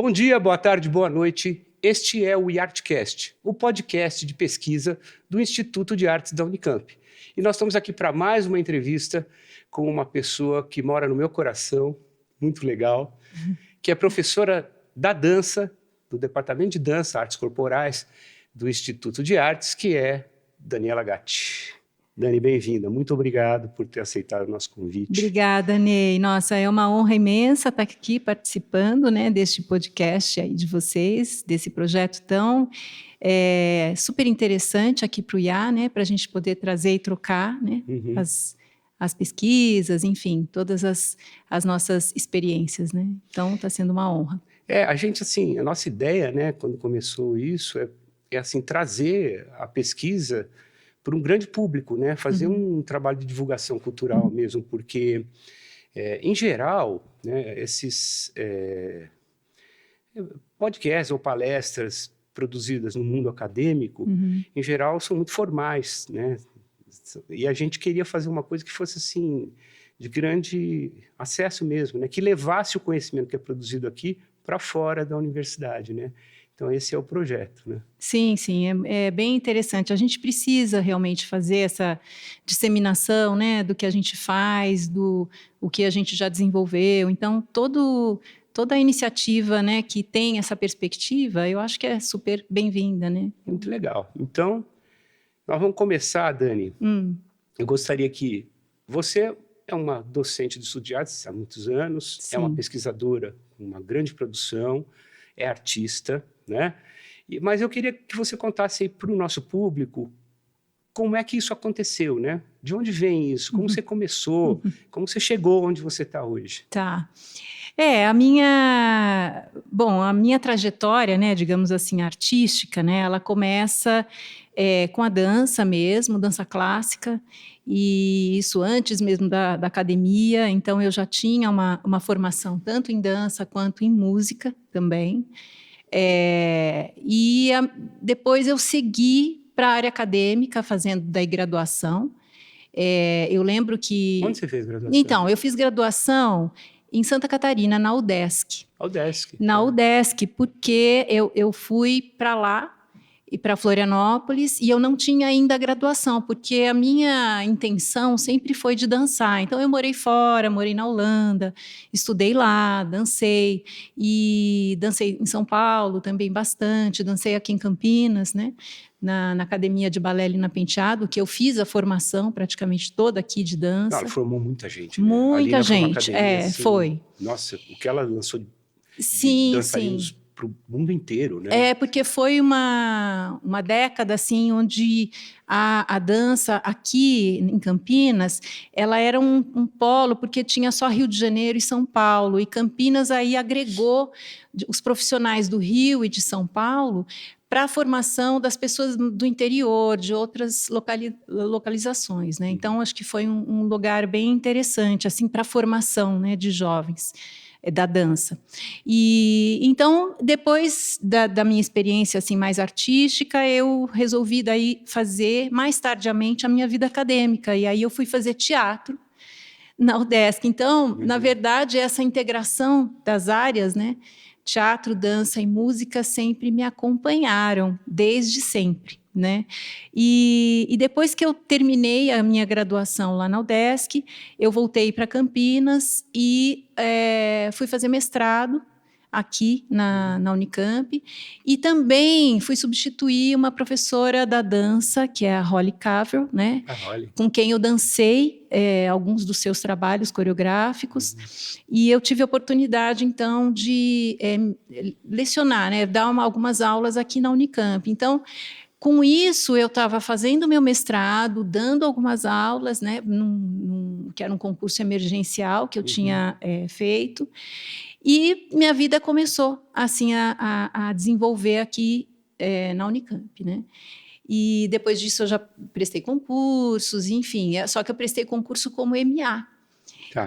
Bom dia, boa tarde, boa noite. Este é o iArtCast, o podcast de pesquisa do Instituto de Artes da Unicamp. E nós estamos aqui para mais uma entrevista com uma pessoa que mora no meu coração, muito legal, que é professora da dança, do Departamento de Dança, Artes Corporais, do Instituto de Artes, que é Daniela Gatti. Dani, bem-vinda. Muito obrigado por ter aceitado o nosso convite. Obrigada, Ney. Nossa, é uma honra imensa estar aqui participando, né, deste podcast aí de vocês, desse projeto tão super interessante aqui para o IA, né, para a gente poder trazer e trocar, né, as pesquisas, enfim, todas as nossas experiências, né? Então, está sendo uma honra. A gente, assim, a nossa ideia, né, quando começou isso, é assim, trazer a pesquisa para um grande público, né? Fazer um trabalho de divulgação cultural mesmo, porque, em geral, né, esses podcasts ou palestras produzidas no mundo acadêmico, em geral, são muito formais, né? E a gente queria fazer uma coisa que fosse, assim, de grande acesso mesmo, né? Que levasse o conhecimento que é produzido aqui para fora da universidade, né? Então, esse é o projeto, né? Sim, é bem interessante. A gente precisa realmente fazer essa disseminação, né, do que a gente faz, o que a gente já desenvolveu. Então, toda a iniciativa, né, que tem essa perspectiva, eu acho que é super bem-vinda, né? Muito legal. Então, nós vamos começar, Dani. Eu gostaria que você é uma docente de estudo de artes há muitos anos, Sim. É uma pesquisadora com uma grande produção, é artista, né? Mas eu queria que você contasse aí para o nosso público como é que isso aconteceu, né? De onde vem isso? Como você começou? Como você chegou onde você está hoje? Tá. A minha trajetória, né, digamos assim, artística, né, ela começa com a dança mesmo, dança clássica, e isso antes mesmo da academia. Então eu já tinha uma formação tanto em dança quanto em música também. Depois eu segui para a área acadêmica, fazendo daí graduação. Eu lembro que... Onde você fez graduação? Então, eu fiz graduação em Santa Catarina, na UDESC. UDESC. Na UDESC, porque eu fui para lá e para Florianópolis, e eu não tinha ainda a graduação, porque a minha intenção sempre foi de dançar. Então, eu morei fora, morei na Holanda, estudei lá, dancei, e dancei em São Paulo também bastante, dancei aqui em Campinas, né? Na Academia de Balé Lina Penteado, que eu fiz a formação praticamente toda aqui de dança. Ela formou muita gente, né? Muita gente, assim, foi. Nossa, o que ela lançou de Sim. dançarinos para o mundo inteiro, né? Porque foi uma década, assim, onde a dança aqui em Campinas, ela era um polo, porque tinha só Rio de Janeiro e São Paulo, e Campinas aí agregou os profissionais do Rio e de São Paulo para a formação das pessoas do interior, de outras localizações, né? Então, acho que foi um lugar bem interessante, assim, para a formação, né, de jovens da dança. E então, depois da minha experiência assim mais artística, eu resolvi daí fazer mais tardiamente a minha vida acadêmica, e aí eu fui fazer teatro na UDESC. Então, na verdade, essa integração das áreas, né, teatro, dança e música, sempre me acompanharam, desde sempre, né? E depois que eu terminei a minha graduação lá na UDESC, eu voltei para Campinas e fui fazer mestrado aqui na Unicamp, e também fui substituir uma professora da dança, que é a Holly Cavell, né? Com quem eu dancei alguns dos seus trabalhos coreográficos, e eu tive a oportunidade, então, de lecionar, né? Dar algumas aulas aqui na Unicamp. Então, com isso, eu estava fazendo meu mestrado, dando algumas aulas, né? Que era um concurso emergencial que eu tinha feito. E minha vida começou, assim, a desenvolver aqui na Unicamp, né? E depois disso eu já prestei concursos, enfim. Só que eu prestei concurso como MA,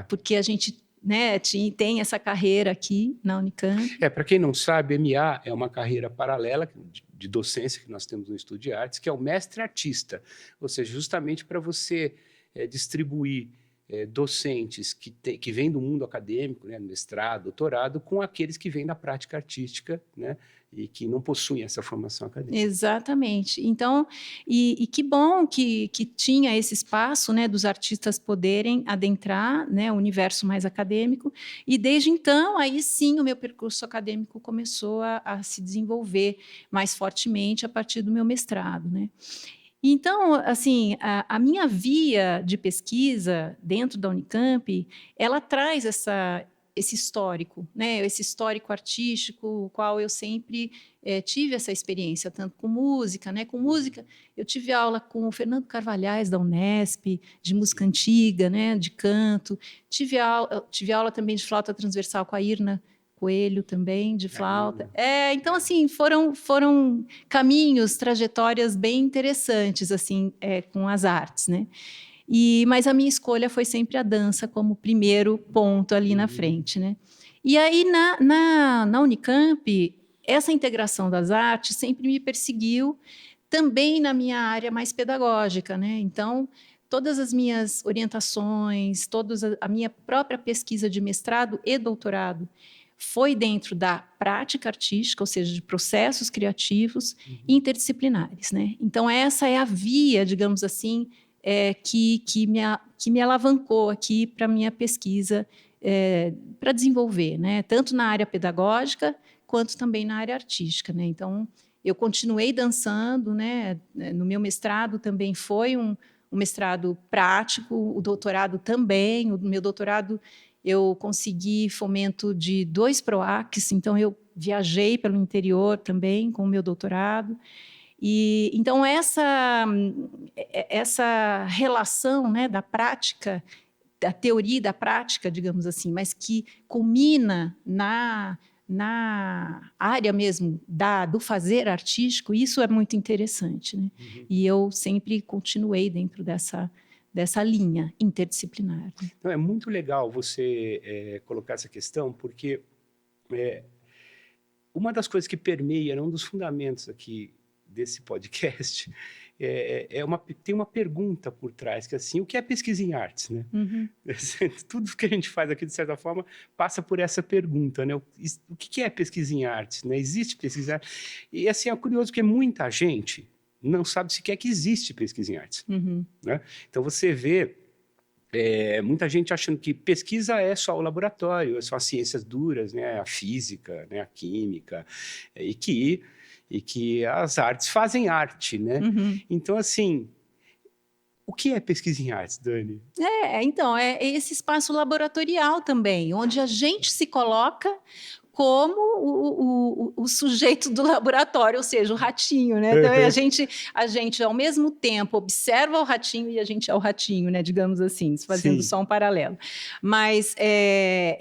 porque a gente, né, tem essa carreira aqui na Unicamp. Para quem não sabe, MA é uma carreira paralela de docência que nós temos no Instituto de Artes, que é o mestre artista, ou seja, justamente para você distribuir docentes que vêm do mundo acadêmico, né, mestrado, doutorado, com aqueles que vêm da prática artística, né, e que não possuem essa formação acadêmica. Exatamente. Então, e que bom que tinha esse espaço, né, dos artistas poderem adentrar, né, o universo mais acadêmico, e desde então, aí sim, o meu percurso acadêmico começou a se desenvolver mais fortemente a partir do meu mestrado, né. Então, assim, a minha via de pesquisa dentro da Unicamp, ela traz esse histórico, né? Esse histórico artístico, o qual eu sempre tive essa experiência, tanto com música, né? Com música, eu tive aula com o Fernando Carvalhais, da Unesp, de música antiga, né? De canto. Tive aula também de flauta transversal com a Irna Coelho também, de flauta. Então, assim, foram caminhos, trajetórias bem interessantes, assim, com as artes, né? Mas a minha escolha foi sempre a dança como primeiro ponto ali na frente, né? E aí, na Unicamp, essa integração das artes sempre me perseguiu, também na minha área mais pedagógica, né? Então, todas as minhas orientações, a minha própria pesquisa de mestrado e doutorado foi dentro da prática artística, ou seja, de processos criativos interdisciplinares, né? Então, essa é a via, digamos assim, que me alavancou aqui para a minha pesquisa, para desenvolver, né? Tanto na área pedagógica, quanto também na área artística, né? Então, eu continuei dançando, né? No meu mestrado também foi um mestrado prático, o doutorado também. O meu doutorado eu consegui fomento de 2 PROACs, então eu viajei pelo interior também com o meu doutorado. E então essa relação, né, da prática, da teoria e da prática, digamos assim, mas que culmina na área mesmo do fazer artístico, isso é muito interessante, né? E eu sempre continuei dentro dessa linha interdisciplinar. Então, é muito legal você colocar essa questão, porque uma das coisas que permeia, um dos fundamentos aqui desse podcast, tem uma pergunta por trás, que é assim, o que é pesquisa em artes, né? Tudo que a gente faz aqui, de certa forma, passa por essa pergunta, né? O que é pesquisa em artes, né? Existe pesquisa em artes? E assim, é curioso que muita gente não sabe sequer que existe pesquisa em artes, né? Então, você vê muita gente achando que pesquisa é só o laboratório, é só as ciências duras, né? A física, né? A química, e que as artes fazem arte, né? Então, assim, o que é pesquisa em artes, Dani? Então, é esse espaço laboratorial também, onde a gente se coloca como o sujeito do laboratório, ou seja, o ratinho, né? Então, a gente, ao mesmo tempo, observa o ratinho e a gente é o ratinho, né? Digamos assim, fazendo só um paralelo. Mas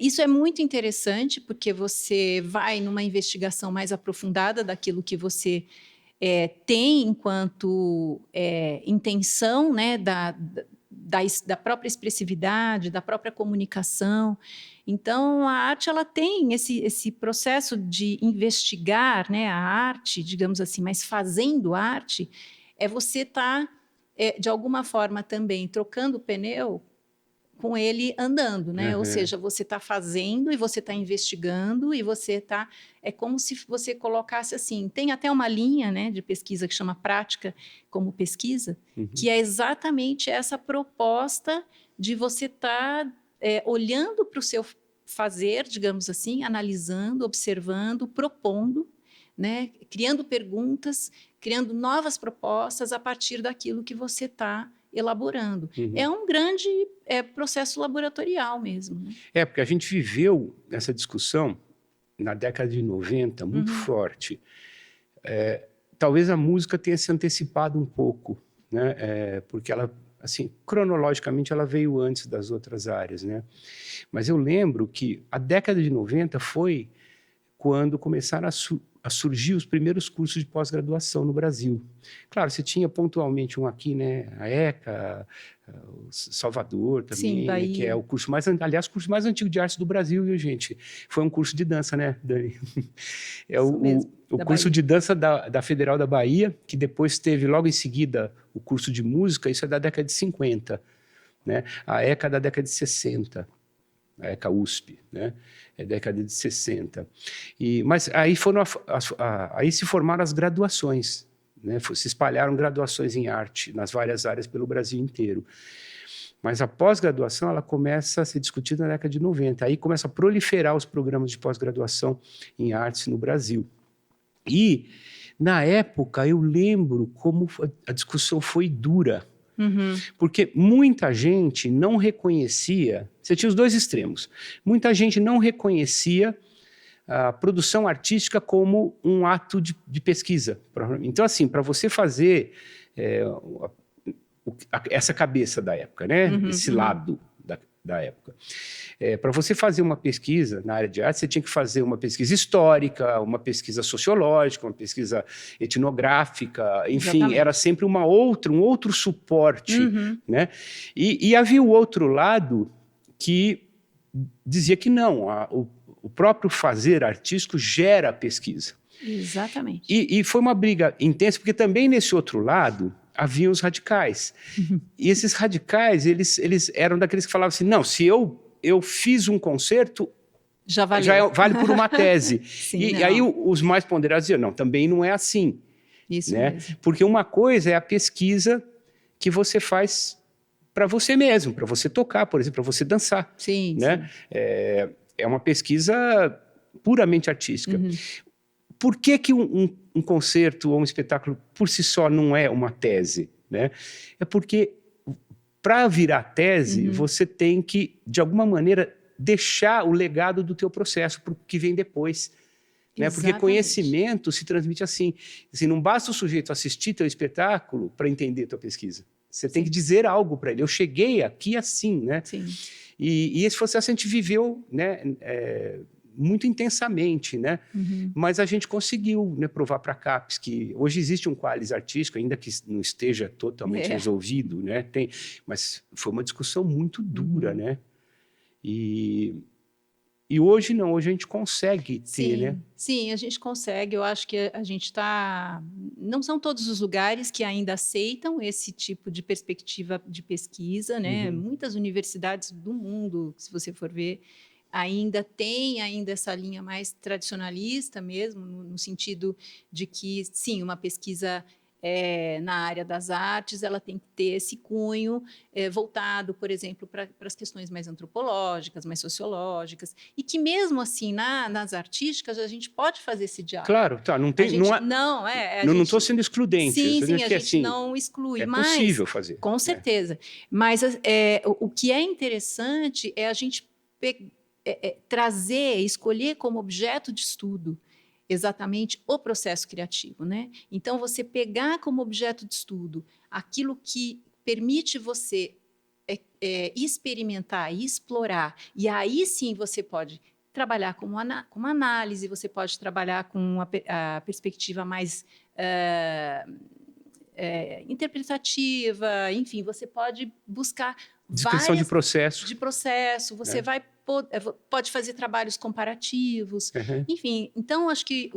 isso é muito interessante, porque você vai numa investigação mais aprofundada daquilo que você tem enquanto intenção, né? Da própria expressividade, da própria comunicação. Então, a arte ela tem esse processo de investigar, né, a arte, digamos assim, mas fazendo arte, você estar, de alguma forma, também trocando o pneu com ele andando, né? Ou seja, você está fazendo e você está investigando e você está... É como se você colocasse assim... Tem até uma linha, né, de pesquisa que chama prática como pesquisa, que é exatamente essa proposta de você estar olhando para o seu fazer, digamos assim, analisando, observando, propondo, né? Criando perguntas, criando novas propostas a partir daquilo que você está elaborando. É um grande processo laboratorial mesmo. Né? Porque a gente viveu essa discussão na década de 90 muito forte. Talvez a música tenha se antecipado um pouco, né? Porque ela, assim, cronologicamente, ela veio antes das outras áreas, né? Mas eu lembro que a década de 90 foi quando começaram a surgir os primeiros cursos de pós-graduação no Brasil. Claro, você tinha pontualmente um aqui, né? A ECA, o Salvador também, Sim, Bahia. Que é o curso mais, aliás, o curso mais antigo de artes do Brasil, viu, gente? Foi um curso de dança, né, Dani? O curso de dança da Federal da Bahia, que depois teve logo em seguida o curso de música, isso é da década de 50. né? A ECA é da década de 60, a ECA USP, né? É década de 60. Mas aí, aí se formaram as graduações, né? Se espalharam graduações em arte nas várias áreas pelo Brasil inteiro. Mas a pós-graduação ela começa a ser discutida na década de 90. Aí começa a proliferar os programas de pós-graduação em artes no Brasil. E, na época, eu lembro como a discussão foi dura. Porque muita gente não reconhecia... Você tinha os dois extremos. Muita gente não reconhecia a produção artística como um ato de pesquisa. Então, assim, para você fazer essa cabeça da época, né? Esse lado da época. Para você fazer uma pesquisa na área de arte, você tinha que fazer uma pesquisa histórica, uma pesquisa sociológica, uma pesquisa etnográfica, enfim, Exatamente. era sempre um outro suporte, né? E havia o outro lado que dizia que não, o próprio fazer artístico gera pesquisa. Exatamente. E foi uma briga intensa, porque também nesse outro lado haviam os radicais. E esses radicais, eles eram daqueles que falavam assim, não, se eu fiz um concerto, já vale por uma tese. Sim, e aí os mais ponderados diziam, não, também não é assim. Isso né? mesmo. Porque uma coisa é a pesquisa que você faz para você mesmo, para você tocar, por exemplo, para você dançar. Sim, né? sim. É uma pesquisa puramente artística. Por que um concerto ou um espetáculo por si só não é uma tese? Né? É porque, para virar tese, você tem que, de alguma maneira, deixar o legado do teu processo para o que vem depois. Né? Porque conhecimento se transmite assim. Não basta o sujeito assistir teu espetáculo para entender tua pesquisa. Você tem que dizer algo para ele. Eu cheguei aqui assim. Né? Sim. E esse processo a gente viveu, né, muito intensamente, né? Mas a gente conseguiu, né, provar para a CAPES que hoje existe um Qualis artístico, ainda que não esteja totalmente resolvido, né? Mas foi uma discussão muito dura, né? E hoje não, hoje a gente consegue ter, sim, né? Sim, a gente consegue. Eu acho que a gente está... Não são todos os lugares que ainda aceitam esse tipo de perspectiva de pesquisa, né? Muitas universidades do mundo, se você for ver, ainda tem essa linha mais tradicionalista mesmo, no sentido de que, sim, uma pesquisa na área das artes, ela tem que ter esse cunho voltado, por exemplo, para as questões mais antropológicas, mais sociológicas, e que mesmo assim, nas artísticas, a gente pode fazer esse diálogo. Claro, tá, não tem... Não estou sendo excludente. Sim, a gente assim, não exclui. É mas, possível fazer. Com certeza. Mas o que é interessante é a gente trazer, escolher como objeto de estudo exatamente o processo criativo, né? Então, você pegar como objeto de estudo aquilo que permite você experimentar e explorar, e aí sim você pode trabalhar com uma análise, você pode trabalhar com a perspectiva mais interpretativa, enfim, você pode buscar descrição de processo. Você pode fazer trabalhos comparativos, enfim. Então, acho que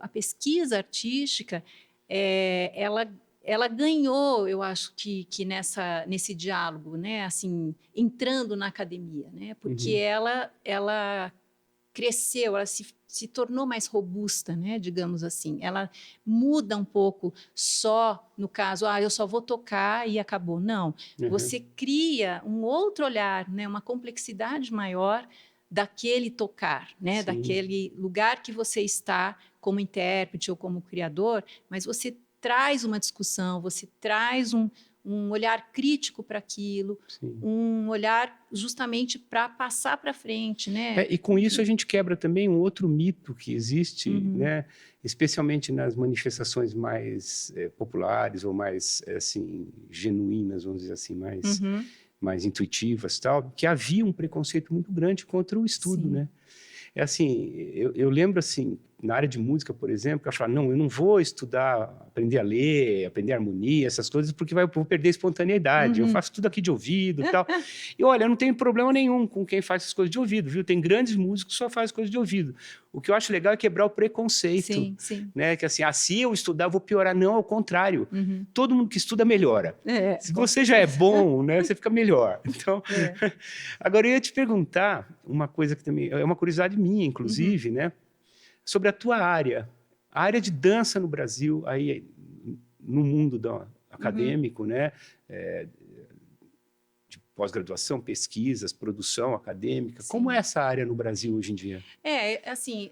a pesquisa artística, ela ganhou, eu acho que nesse diálogo, né, assim, entrando na academia, né, porque ela cresceu, ela se tornou mais robusta, né, digamos assim. Ela muda um pouco só, no caso, eu só vou tocar e acabou. Não, você cria um outro olhar, né, uma complexidade maior daquele tocar, né, daquele lugar que você está como intérprete ou como criador, mas você traz uma discussão, você traz um olhar crítico para aquilo, um olhar justamente para passar para frente, né? E com isso a gente quebra também um outro mito que existe, né? Especialmente nas manifestações mais populares ou mais assim genuínas, vamos dizer assim, mais intuitivas, tal, que havia um preconceito muito grande contra o estudo, né? É assim, eu lembro assim, na área de música, por exemplo, que fala, não, eu não vou estudar, aprender a ler, aprender harmonia, essas coisas, porque vou perder a espontaneidade. Eu faço tudo aqui de ouvido e tal. E olha, eu não tenho problema nenhum com quem faz essas coisas de ouvido, viu? Tem grandes músicos que só fazem coisas de ouvido. O que eu acho legal é quebrar o preconceito. Sim, sim. Né? Que assim, se eu estudar, eu vou piorar. Não, ao contrário. Todo mundo que estuda melhora. Se você já é bom, né, você fica melhor. Então, agora eu ia te perguntar uma coisa que também é uma curiosidade minha, inclusive, né, sobre a tua área. A área de dança no Brasil, aí, no mundo acadêmico, né, de pós-graduação, pesquisas, produção acadêmica. Sim. Como é essa área no Brasil hoje em dia? Assim,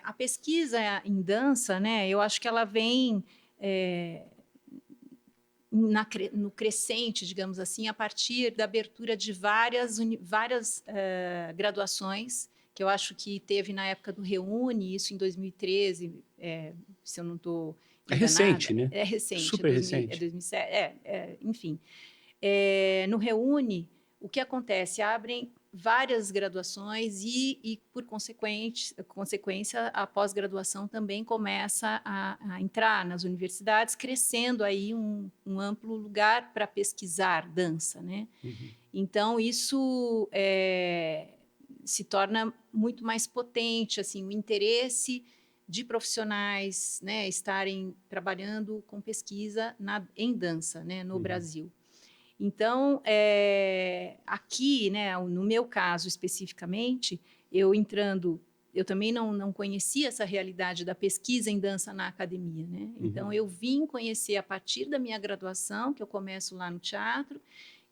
a pesquisa em dança, né, eu acho que ela vem no crescente, digamos assim, a partir da abertura de várias graduações, que eu acho que teve na época do Reúne, isso em 2013, se eu não estou enganada. É recente, né? É recente. Super recente. É 2007, enfim. No Reúne, o que acontece? Abrem várias graduações e por consequência, a pós-graduação também começa a entrar nas universidades, crescendo aí um amplo lugar para pesquisar dança, né? Então, isso se torna muito mais potente, assim, o interesse de profissionais, né, estarem trabalhando com pesquisa em dança, né, no Brasil. Então, aqui, né, no meu caso especificamente, eu também não conhecia essa realidade da pesquisa em dança na academia, né? Então, eu vim conhecer a partir da minha graduação, que eu começo lá no teatro,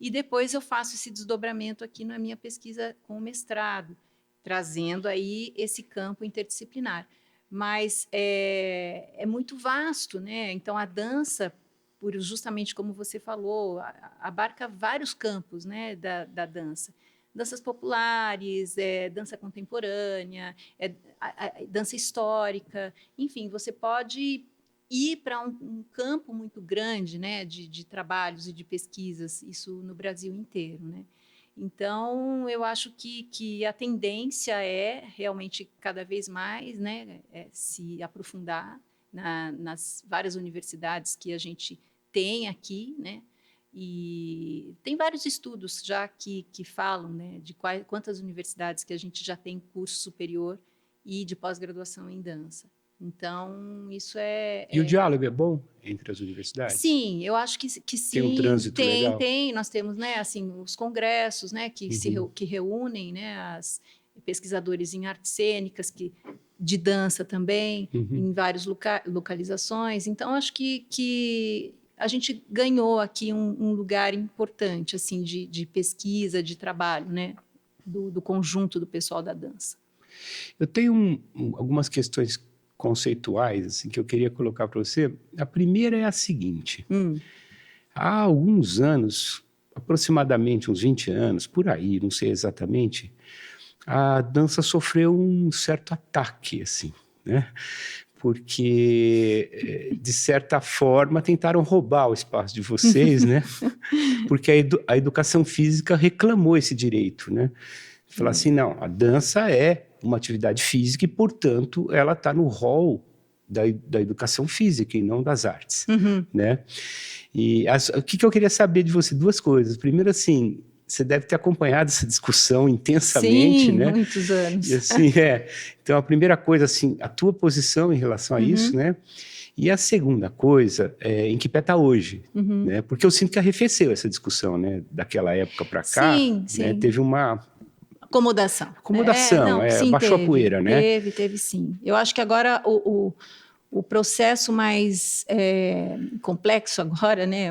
e depois eu faço esse desdobramento aqui na minha pesquisa com o mestrado, trazendo aí esse campo interdisciplinar. Mas é muito vasto, né? Então, a dança, justamente como você falou, abarca vários campos, né, da dança. Danças populares, dança contemporânea, dança histórica, enfim, você pode ir para um campo muito grande, né, de trabalhos e de pesquisas, isso no Brasil inteiro, né? Então, eu acho que a tendência é realmente cada vez mais, né, se aprofundar nas várias universidades que a gente tem aqui, né? E tem vários estudos já que falam, né, de quantas universidades que a gente já tem curso superior e de pós-graduação em dança. Então, isso E o diálogo é bom entre as universidades? Sim, eu acho que sim. Tem um trânsito legal? Tem. Nós temos, né, assim, os congressos, né, que reúnem, né, as pesquisadores em artes cênicas, de dança também, em várias localizações. Então, acho que a gente ganhou aqui um lugar importante, assim, de pesquisa, de trabalho, né, do conjunto do pessoal da dança. Eu tenho algumas questões conceituais assim, que eu queria colocar para você. A primeira é a seguinte. Há alguns anos, aproximadamente uns 20 anos, por aí, não sei exatamente, a dança sofreu um certo ataque, assim, né? Porque, de certa forma, tentaram roubar o espaço de vocês, né? Porque a educação física reclamou esse direito, né? Falar assim, não, a dança é uma atividade física e, portanto, ela está no rol da educação física e não das artes, né? E o que eu queria saber de você? Duas coisas. Primeiro, assim, você deve ter acompanhado essa discussão intensamente, né? Sim, muitos anos. E, assim, Então, a primeira coisa, assim, a tua posição em relação a isso, né? E a segunda coisa, em que pé está hoje, né? Porque eu sinto que arrefeceu essa discussão, né? Daquela época para cá, sim. Né? Teve uma acomodação. Sim, baixou a poeira, né? Teve sim. Eu acho que agora o processo mais complexo agora, né,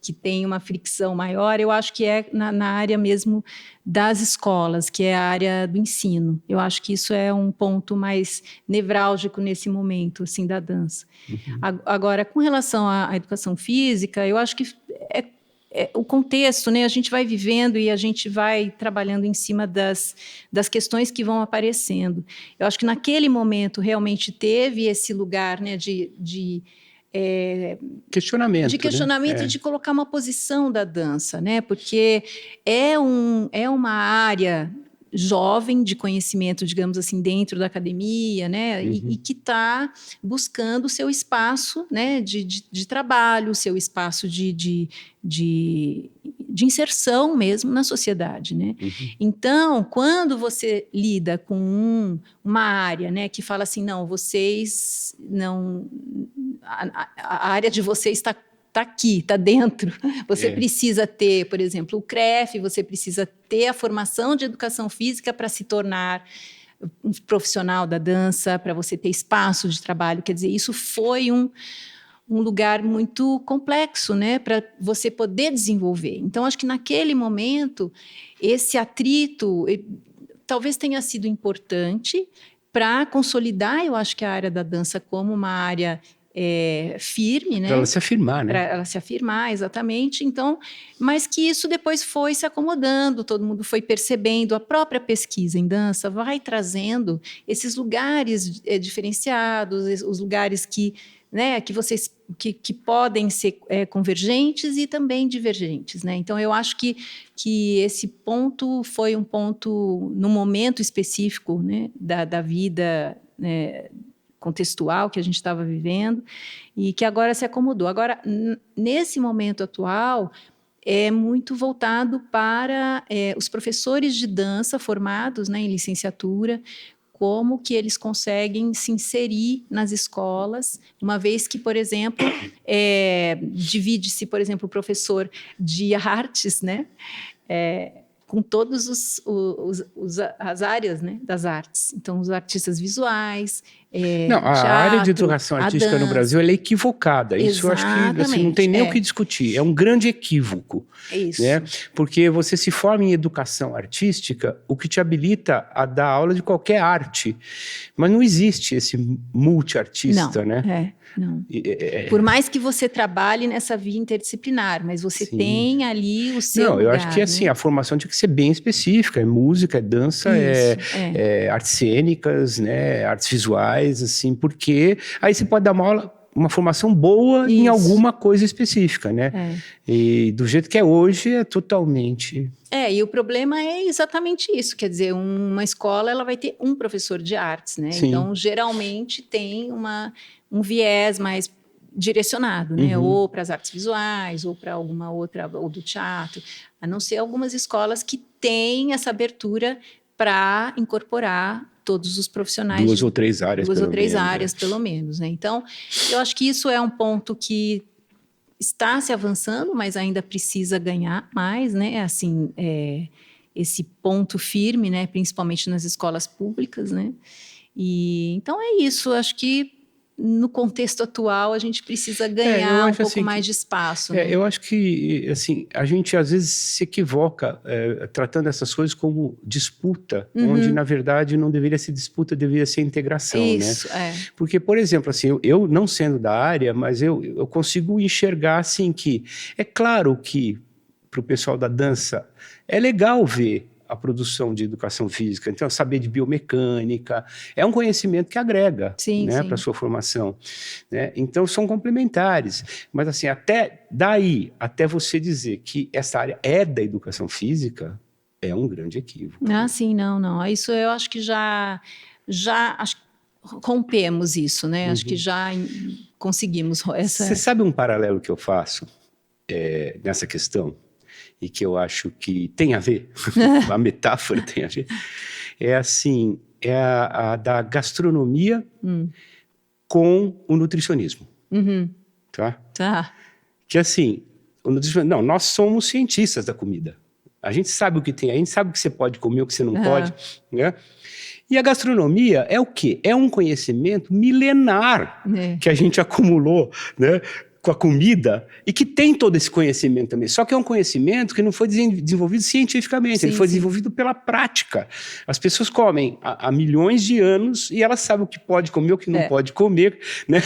que tem uma fricção maior, eu acho que é na área mesmo das escolas, que é a área do ensino. Eu acho que isso é um ponto mais nevrálgico nesse momento, assim, da dança. Agora, com relação à educação física, eu acho que o contexto, né, a gente vai vivendo e a gente vai trabalhando em cima das questões que vão aparecendo. Eu acho que naquele momento realmente teve esse lugar, né, de questionamento, né? E de colocar uma posição da dança, né, porque é uma área jovem de conhecimento, digamos assim, dentro da academia, né? E que está buscando o seu espaço, né, de trabalho, o seu espaço de inserção mesmo na sociedade, né? Então, quando você lida com uma área, né, que fala assim, não, vocês não... A área de vocês está aqui, está dentro. Você precisa ter, por exemplo, o CREF, você precisa ter a formação de educação física para se tornar um profissional da dança, para você ter espaço de trabalho. Quer dizer, isso foi um lugar muito complexo, né, para você poder desenvolver. Então, acho que naquele momento, esse atrito talvez tenha sido importante para consolidar, eu acho que a área da dança como uma área firme, né? Para ela se afirmar, né? Para ela se afirmar, exatamente. Então, mas que isso depois foi se acomodando, todo mundo foi percebendo, a própria pesquisa em dança vai trazendo esses lugares diferenciados, os lugares que, né, que vocês que podem ser convergentes e também divergentes, né? Então, eu acho que esse ponto foi um ponto no momento específico, né, da vida, né, contextual que a gente estava vivendo e que agora se acomodou. Agora, nesse momento atual, é muito voltado para os professores de dança formados, né, em licenciatura, como que eles conseguem se inserir nas escolas, uma vez que, por exemplo, divide-se, por exemplo, o professor de artes, né, com todas as áreas, né, das artes. Então, os artistas visuais, não, a teatro, área de educação artística no dança. Brasil ela é equivocada. Isso eu acho que assim, não tem nem o que discutir. É um grande equívoco. Isso. Né? Porque você se forma em educação artística, o que te habilita a dar aula de qualquer arte. Mas não existe esse multiartista, não, né? Não. Por mais que você trabalhe nessa via interdisciplinar, mas você tem ali o seu lugar. Não, eu acho que assim, né? a formação tinha que ser bem específica. É música, é dança, é artes cênicas, né? Artes visuais, assim, porque aí você pode dar uma formação boa em alguma coisa específica, né? E do jeito que é hoje, é totalmente... E o problema é exatamente isso, quer dizer, uma escola ela vai ter um professor de artes, né? Sim. Então, geralmente tem um viés mais direcionado, né? Ou para as artes visuais, ou para alguma outra, ou do teatro, a não ser algumas escolas que têm essa abertura para incorporar todos os profissionais. Duas ou três áreas, pelo menos, né? Então, eu acho que isso é um ponto que está se avançando, mas ainda precisa ganhar mais, né? Assim, esse ponto firme, né? Principalmente nas escolas públicas, né? E então é isso. Acho que no contexto atual a gente precisa ganhar um pouco assim, mais de espaço. Né? Eu acho que assim, a gente às vezes se equivoca tratando essas coisas como disputa, onde na verdade não deveria ser disputa, deveria ser integração. Isso, né? Porque, por exemplo, assim, eu não sendo da área, mas eu consigo enxergar assim que é claro que para o pessoal da dança é legal ver a produção de educação física, então saber de biomecânica, é um conhecimento que agrega para a sua formação. Né? Então são complementares, mas assim, até você dizer que essa área é da educação física, é um grande equívoco. Sim, não. Isso eu acho que já acho que rompemos isso, né? Acho que já conseguimos essa... Você sabe um paralelo que eu faço nessa questão? E que eu acho que tem a ver, a metáfora tem a ver, assim, a da gastronomia com o nutricionismo, tá? Que assim, o nutricionismo, nós somos cientistas da comida, a gente sabe o que tem, a gente sabe o que você pode comer, o que você não pode, né? E a gastronomia é o quê? É um conhecimento milenar que a gente acumulou, né? Com a comida, e que tem todo esse conhecimento também. Só que é um conhecimento que não foi desenvolvido cientificamente, ele foi desenvolvido pela prática. As pessoas comem há milhões de anos e elas sabem o que pode comer, o que não pode comer, né?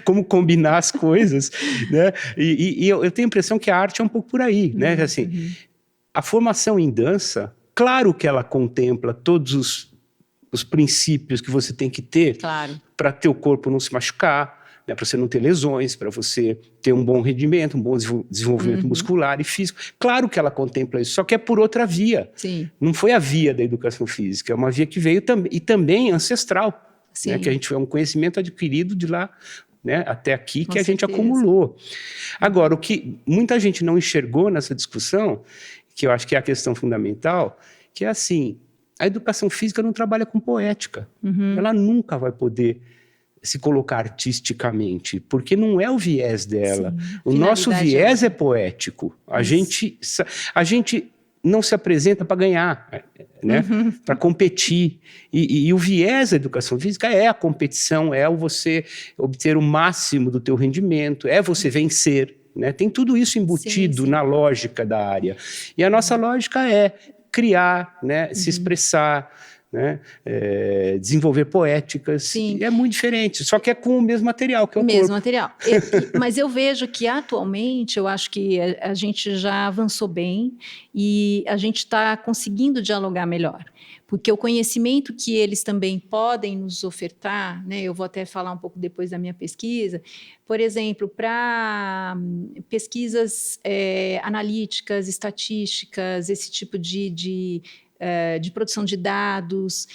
Como combinar as coisas. Né? E eu tenho a impressão que a arte é um pouco por aí. Né? Assim, a formação em dança, claro que ela contempla todos os princípios que você tem que ter para teu corpo não se machucar, né, para você não ter lesões, para você ter um bom rendimento, um bom desenvolvimento muscular e físico. Claro que ela contempla isso, só que é por outra via. Sim. Não foi a via da educação física, é uma via que veio e também ancestral, né, que a gente é um conhecimento adquirido de lá, né, até aqui, que a gente acumulou. Agora, o que muita gente não enxergou nessa discussão, que eu acho que é a questão fundamental, que é assim, a educação física não trabalha com poética. Ela nunca vai poder se colocar artisticamente, porque não é o viés dela. Sim. O nosso viés é poético. A gente não se apresenta para ganhar, né? Para competir. E o viés da educação física é a competição, é você obter o máximo do teu rendimento, é você vencer, né? Tem tudo isso embutido na lógica da área. E a nossa lógica é criar, né? Se expressar, né? Desenvolver poéticas. Sim. É muito diferente, só que é com o mesmo material, que é o corpo. Material. Mas eu vejo que atualmente, eu acho que a gente já avançou bem e a gente está conseguindo dialogar melhor. Porque o conhecimento que eles também podem nos ofertar, né, eu vou até falar um pouco depois da minha pesquisa, por exemplo, para pesquisas analíticas, estatísticas, esse tipo de produção de dados,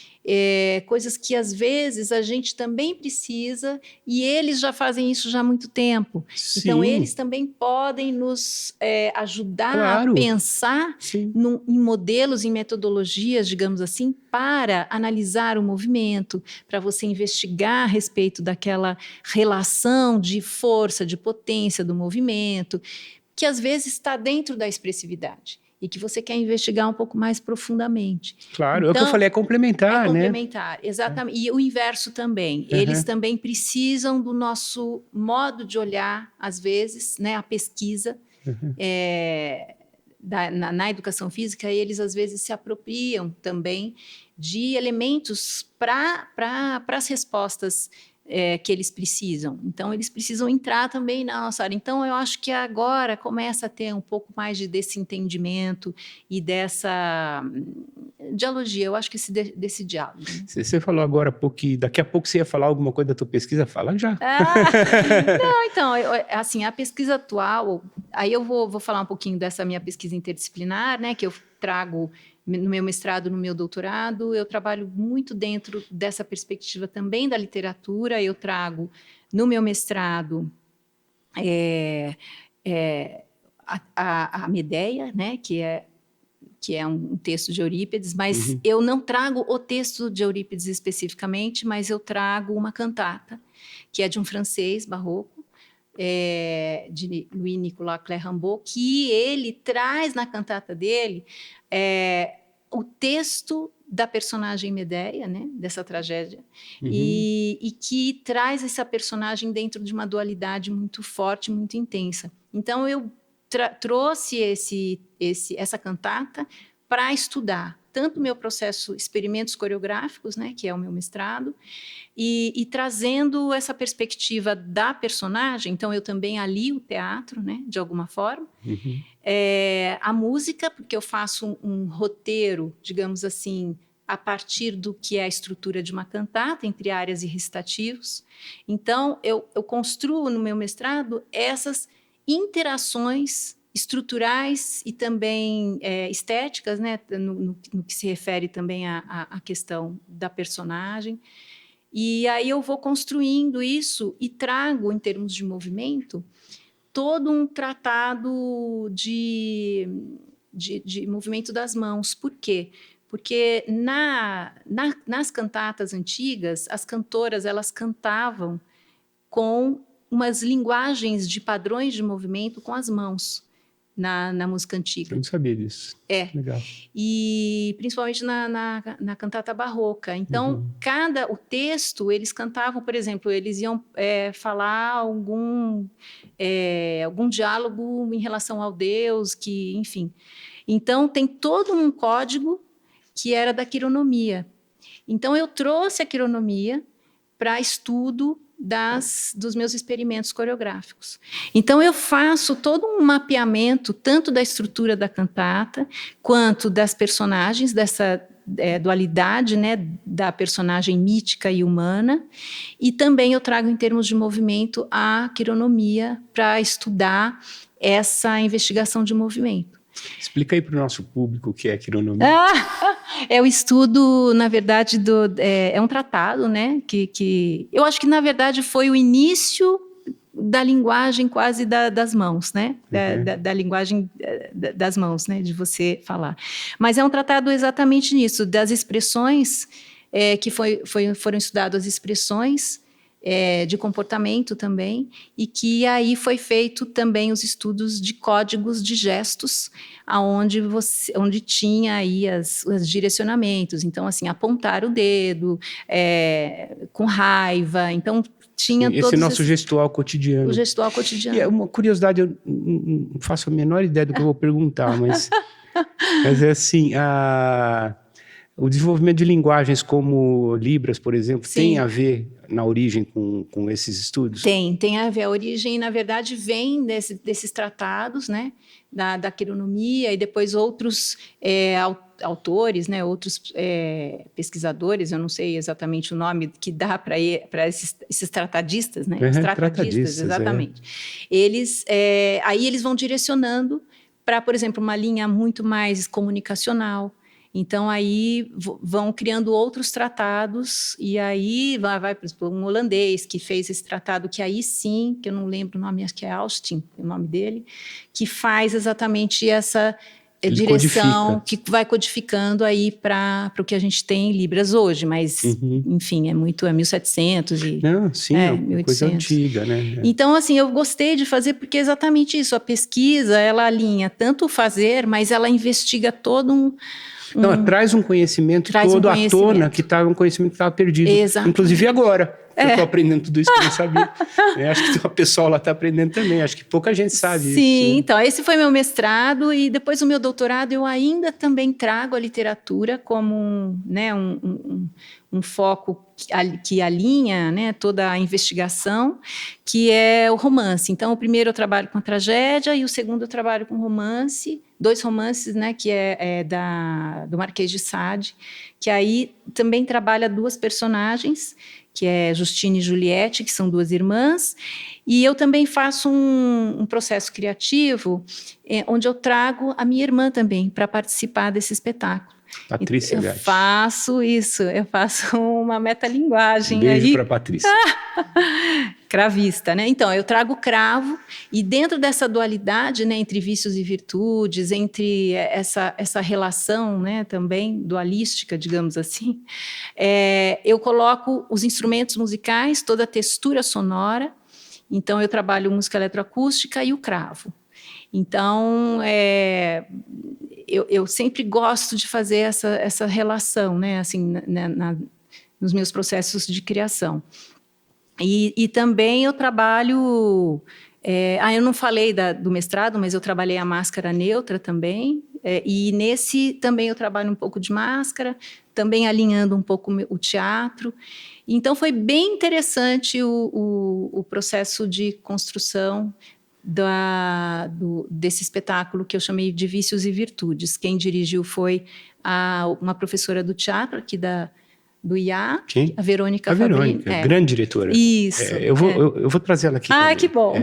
coisas que às vezes a gente também precisa e eles já fazem isso já há muito tempo. Sim. Então eles também podem nos ajudar a pensar em modelos, em metodologias, digamos assim, para analisar o movimento, para você investigar a respeito daquela relação de força, de potência do movimento, que às vezes está dentro da expressividade e que você quer investigar um pouco mais profundamente. Claro, então, é o que eu falei, é complementar, né? É complementar, exatamente. E o inverso também. Eles também precisam do nosso modo de olhar, às vezes, né? A pesquisa na educação física, eles às vezes se apropriam também de elementos para as respostas que eles precisam. Então, eles precisam entrar também na nossa área. Então, eu acho que agora começa a ter um pouco mais desse entendimento e dessa dialogia. Eu acho que desse diálogo. Né? Você falou agora há pouco que daqui a pouco você ia falar alguma coisa da tua pesquisa. Fala já. Não, então, assim, a pesquisa atual... Aí eu vou falar um pouquinho dessa minha pesquisa interdisciplinar, né, que eu trago no meu mestrado, no meu doutorado. Eu trabalho muito dentro dessa perspectiva também da literatura. Eu trago no meu mestrado a Medeia, né, que é um texto de Eurípides, mas eu não trago o texto de Eurípides especificamente, mas eu trago uma cantata, que é de um francês barroco, de Louis-Nicolas Clérambault, que ele traz na cantata dele o texto da personagem Medeia, né, dessa tragédia, e que traz essa personagem dentro de uma dualidade muito forte, muito intensa. Então, eu trouxe essa cantata para estudar tanto o meu processo experimentos coreográficos, né, que é o meu mestrado, e trazendo essa perspectiva da personagem. Então, eu também alio o teatro, né, de alguma forma, a música, porque eu faço um roteiro, digamos assim, a partir do que é a estrutura de uma cantata, entre áreas e recitativos. Então, eu construo no meu mestrado essas interações estruturais e também estéticas, né, no que se refere também à questão da personagem. E aí eu vou construindo isso e trago, em termos de movimento, todo um tratado de movimento das mãos. Por quê? Porque nas cantatas antigas, as cantoras elas cantavam com umas linguagens de padrões de movimento com as mãos na música antiga. Eu não sabia disso. Legal. E principalmente na cantata barroca. Então, o texto, eles cantavam, por exemplo, eles iam falar algum diálogo em relação ao Deus, que, enfim. Então, tem todo um código que era da quironomia. Então, eu trouxe a quironomia para estudo dos meus experimentos coreográficos. Então, eu faço todo um mapeamento, tanto da estrutura da cantata, quanto das personagens dualidade, né, da personagem mítica e humana, e também eu trago em termos de movimento a quironomia para estudar essa investigação de movimento. Explica aí para o nosso público o que é quironomia. É o estudo, na verdade, é um tratado, né, que eu acho que, na verdade, foi o início da linguagem quase das mãos, né? Da linguagem das mãos, né? De você falar. Mas é um tratado exatamente nisso, das expressões, que foram estudadas as expressões de comportamento também, e que aí foi feito também os estudos de códigos de gestos, onde tinha aí os direcionamentos. Então, assim, apontar o dedo, com raiva, então tinha esse nosso gestual cotidiano. O gestual cotidiano. E é uma curiosidade, eu não faço a menor ideia do que eu vou perguntar, mas é assim, o desenvolvimento de linguagens como Libras, por exemplo, Sim. Tem a ver na origem com esses estudos? Tem a ver. A origem, na verdade, vem desses tratados, né, da quironomia, e depois outros autores, né, outros pesquisadores, eu não sei exatamente o nome que dá para esses tratadistas, né, os tratadistas, exatamente. Eles, aí eles vão direcionando para, por exemplo, uma linha muito mais comunicacional. Então, aí vão criando outros tratados, e aí vai por exemplo, um holandês que fez esse tratado, que aí sim, que eu não lembro o nome, acho que é Austin, o nome dele, que faz exatamente essa direção, que vai codificando aí para o que a gente tem em Libras hoje, mas, enfim, é 1700 e... Não, sim, é uma coisa antiga, né? Então, assim, eu gostei de fazer porque é exatamente isso, a pesquisa, ela alinha tanto o fazer, mas ela investiga todo traz um conhecimento todo à tona, que estava um conhecimento que estava perdido. Exatamente. Inclusive agora. Eu estou aprendendo tudo isso que eu não sabia. Acho que o pessoal lá está aprendendo também. Acho que pouca gente sabe isso. Sim, então, esse foi meu mestrado, e depois o meu doutorado eu ainda também trago a literatura como um foco que alinha, né, toda a investigação, que é o romance. Então, o primeiro eu trabalho com a tragédia e o segundo eu trabalho com romance, 2 romances, né, que do Marquês de Sade, que aí também trabalha 2 personagens, que é Justine e Juliette, que são 2 irmãs, e eu também faço um processo criativo onde eu trago a minha irmã também para participar desse espetáculo. Patrícia Gatti. Eu faço isso, eu faço uma metalinguagem. Beijo para Patrícia. Cravista, né? Então, eu trago cravo, e dentro dessa dualidade, né, entre vícios e virtudes, entre essa relação, né, também dualística, digamos assim, eu coloco os instrumentos musicais, toda a textura sonora. Então, eu trabalho música eletroacústica e o cravo. Então, eu sempre gosto de fazer essa relação, né, assim, nos meus processos de criação. E também eu trabalho... eu não falei do mestrado, mas eu trabalhei a máscara neutra também, e nesse também eu trabalho um pouco de máscara, também alinhando um pouco o teatro. Então, foi bem interessante o processo de construção desse espetáculo que eu chamei de Vícios e Virtudes. Quem dirigiu foi uma professora do teatro aqui do IA, Quem? a Verônica Fabrini. Verônica, grande diretora. Isso. Eu vou trazer ela aqui também. Que bom.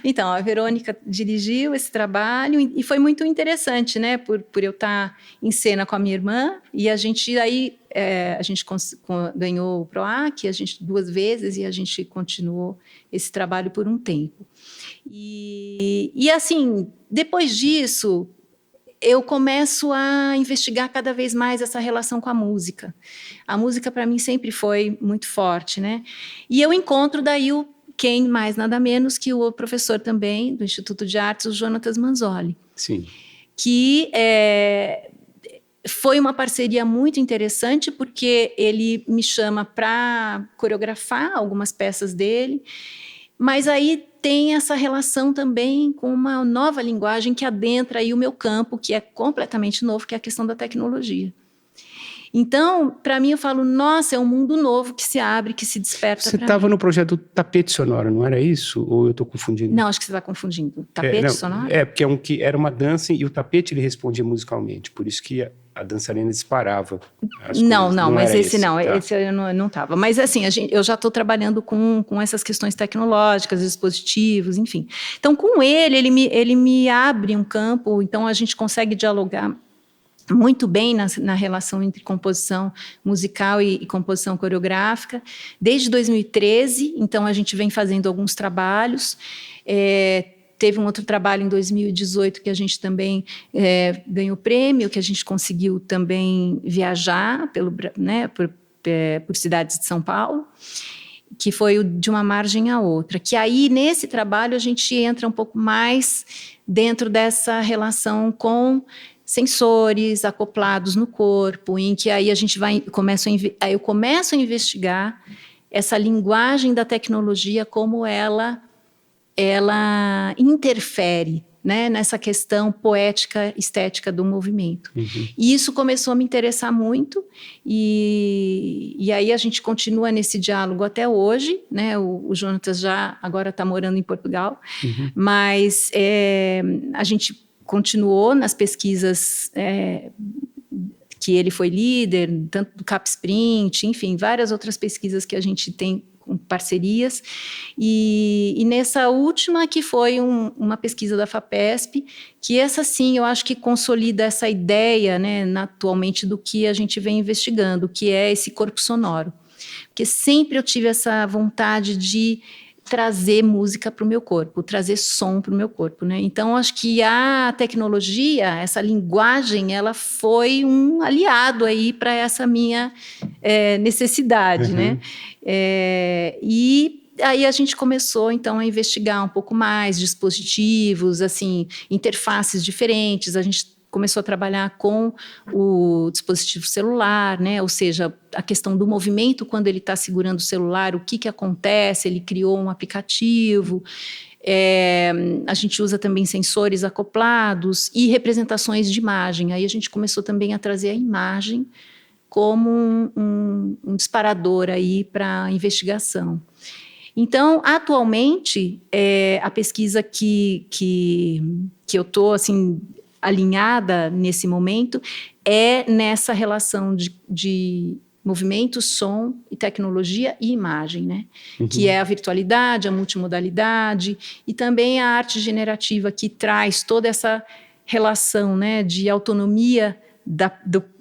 Então, a Verônica dirigiu esse trabalho, e foi muito interessante, né, por eu estar em cena com a minha irmã, e a gente ganhou o PROAC, 2 vezes, e a gente continuou esse trabalho por um tempo. E assim, depois disso, eu começo a investigar cada vez mais essa relação com a música. A música, para mim, sempre foi muito forte, né? E eu encontro daí quem mais, nada menos que o professor também do Instituto de Artes, o Jonatas Manzoli. Sim. Que foi uma parceria muito interessante, porque ele me chama para coreografar algumas peças dele, mas aí tem essa relação também com uma nova linguagem que adentra aí o meu campo, que é completamente novo, que é a questão da tecnologia. Então, para mim, eu falo, nossa, é um mundo novo que se abre, que se desperta. Você estava no projeto Tapete Sonoro, não era isso? Ou eu estou confundindo? Não, acho que você está confundindo. Tapete Sonoro? Porque era uma dança, e o tapete ele respondia musicalmente, por isso que a dançarina disparava. Não, mas esse tá. esse eu não estava. Mas assim, eu já estou trabalhando com essas questões tecnológicas, dispositivos, enfim. Então, com ele me abre um campo, então a gente consegue dialogar muito bem na relação entre composição musical e composição coreográfica. Desde 2013, então a gente vem fazendo alguns trabalhos. Teve um outro trabalho em 2018 que a gente também ganhou prêmio, que a gente conseguiu também viajar por cidades de São Paulo, que foi de uma margem à outra. Que aí, nesse trabalho, a gente entra um pouco mais dentro dessa relação com sensores acoplados no corpo, em que aí eu começo a investigar essa linguagem da tecnologia, como ela interfere, né, nessa questão poética, estética do movimento. Uhum. E isso começou a me interessar muito, e aí a gente continua nesse diálogo até hoje, né? O Jonatas já agora está morando em Portugal, uhum. Mas a gente continuou nas pesquisas que ele foi líder, tanto do CapSprint, enfim, várias outras pesquisas que a gente tem com parcerias, e nessa última que foi uma pesquisa da FAPESP, que essa sim eu acho que consolida essa ideia, né, atualmente do que a gente vem investigando, que é esse corpo sonoro. Porque sempre eu tive essa vontade de trazer música para o meu corpo, trazer som para o meu corpo, né? Então, acho que a tecnologia, essa linguagem, ela foi um aliado aí para essa minha necessidade, uhum. Né? E aí a gente começou, então, a investigar um pouco mais dispositivos, assim, interfaces diferentes. A gente começou a trabalhar com o dispositivo celular, né? Ou seja, a questão do movimento quando ele está segurando o celular, o que acontece, ele criou um aplicativo, a gente usa também sensores acoplados e representações de imagem. Aí a gente começou também a trazer a imagem como um disparador aí para a investigação. Então, atualmente, a pesquisa que eu estou, assim, alinhada nesse momento é nessa relação de movimento, som e tecnologia e imagem, né? Uhum. Que é a virtualidade, a multimodalidade e também a arte generativa, que traz toda essa relação, né, de autonomia